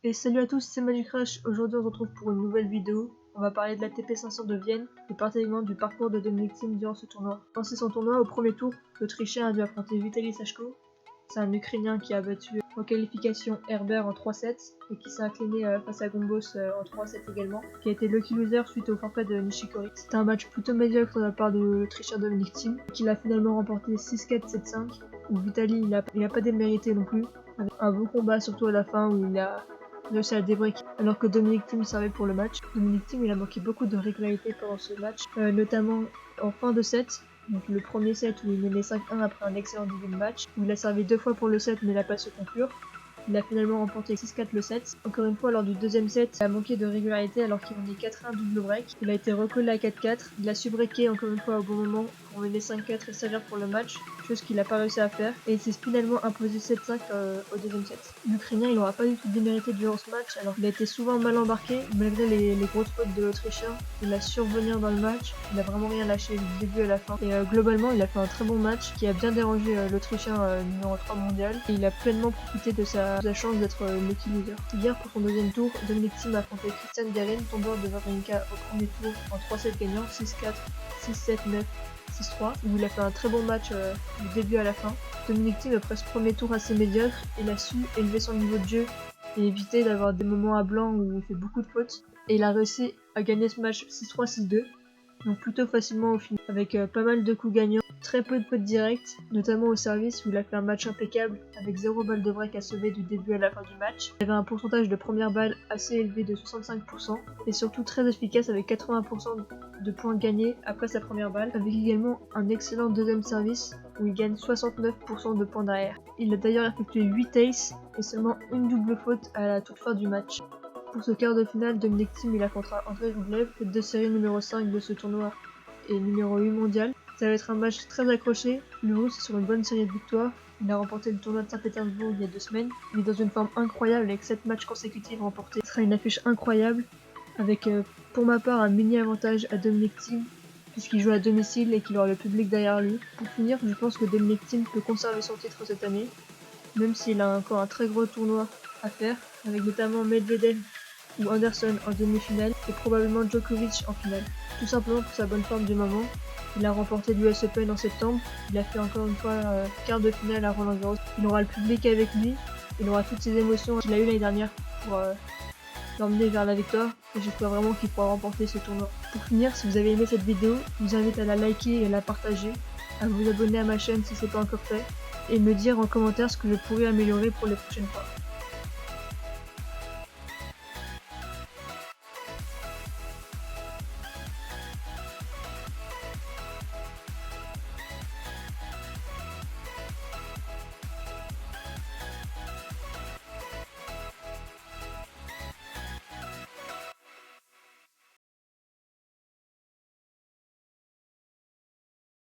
Et salut à tous, c'est Magicrush. Aujourd'hui on se retrouve pour une nouvelle vidéo. On va parler de la TP 500 de Vienne et particulièrement du parcours de Dominic Thiem durant ce tournoi. Dans son tournoi, au premier tour, l'Autrichien a dû affronter Vitaly Sachko. C'est un Ukrainien qui a battu en qualification Herbert en 3-7 et qui s'est incliné face à Gombos en 3-7 également, qui a été lucky loser suite au forfait de Nishikori. C'était un match plutôt médiocre de la part de l'Autrichien Dominic Thiem, qui a finalement remporté 6-4, 7-5, où Vitaly il a pas démérité non plus, avec un beau combat surtout à la fin où il a réussi à débreak alors que Dominic Thiem servait pour le match. Dominic Thiem il a manqué beaucoup de régularité pendant ce match, notamment en fin de set. Donc le premier set où il menait 5-1 après un excellent deuxième match, où il a servi 2 fois pour le set mais n'a pas su conclure. Il a finalement remporté 6-4 le set. Encore une fois, lors du deuxième set, il a manqué de régularité alors qu'il menait 4-1 double break. Il a été recollé à 4-4. Il a su breaker encore une fois au bon moment pour mener 5-4 et servir pour le match, chose qu'il n'a pas réussi à faire. Et il s'est finalement imposé 7-5 au deuxième set. L'Ukrainien, il n'aura pas du tout démérité durant ce match, alors qu'il a été souvent mal embarqué. Malgré les grosses fautes de l'Autrichien, il a su revenir dans le match. Il n'a vraiment rien lâché du début à la fin. Et globalement, il a fait un très bon match qui a bien dérangé l'Autrichien numéro 3 mondial. Et il a pleinement profité de sa chance d'être lucky loser. Hier, pour son deuxième tour, Dominic Thiem a affronté Christian Garin, tombeur de Wawrinka au premier tour en 3-7 gagnant, 6-4, 6-7, 9, 6-3, où il a fait un très bon match du début à la fin. Dominic Thiem, après ce premier tour assez médiocre, il a su élever son niveau de jeu et éviter d'avoir des moments à blanc où il fait beaucoup de fautes. Et il a réussi à gagner ce match 6-3, 6-2, donc plutôt facilement au final, avec pas mal de coups gagnants. Très peu de fautes directes, notamment au service où il a fait un match impeccable avec 0 balle de break à sauver du début à la fin du match. Il avait un pourcentage de première balle assez élevé de 65% et surtout très efficace avec 80% de points gagnés après sa première balle, avec également un excellent deuxième service où il gagne 69% de points derrière. Il a d'ailleurs effectué 8 aces et seulement une double faute à la toute fin du match. Pour ce quart de finale, Dominic Thiem il affrontera Andrei Rublev, tête de série numéro 5 de ce tournoi et numéro 8 mondial. Ça va être un match très accroché. Le Russe est sur une bonne série de victoires. Il a remporté le tournoi de Saint-Pétersbourg il y a 2 semaines. Il est dans une forme incroyable avec 7 matchs consécutifs remportés. Ce sera une affiche incroyable avec pour ma part un mini avantage à Dominic Thiem puisqu'il joue à domicile et qu'il aura le public derrière lui. Pour finir, je pense que Dominic Thiem peut conserver son titre cette année, même s'il a encore un très gros tournoi à faire, avec notamment Medvedev ou Anderson en demi-finale et probablement Djokovic en finale. Tout simplement pour sa bonne forme du moment. Il a remporté l'US Open en septembre, il a fait encore une fois quart de finale à Roland Garros. Il aura le public avec lui, il aura toutes ces émotions qu'il a eues l'année dernière pour l'emmener vers la victoire et j'espère vraiment qu'il pourra remporter ce tournoi. Pour finir, si vous avez aimé cette vidéo, je vous invite à la liker et à la partager, à vous abonner à ma chaîne si ce n'est pas encore fait et me dire en commentaire ce que je pourrais améliorer pour les prochaines fois.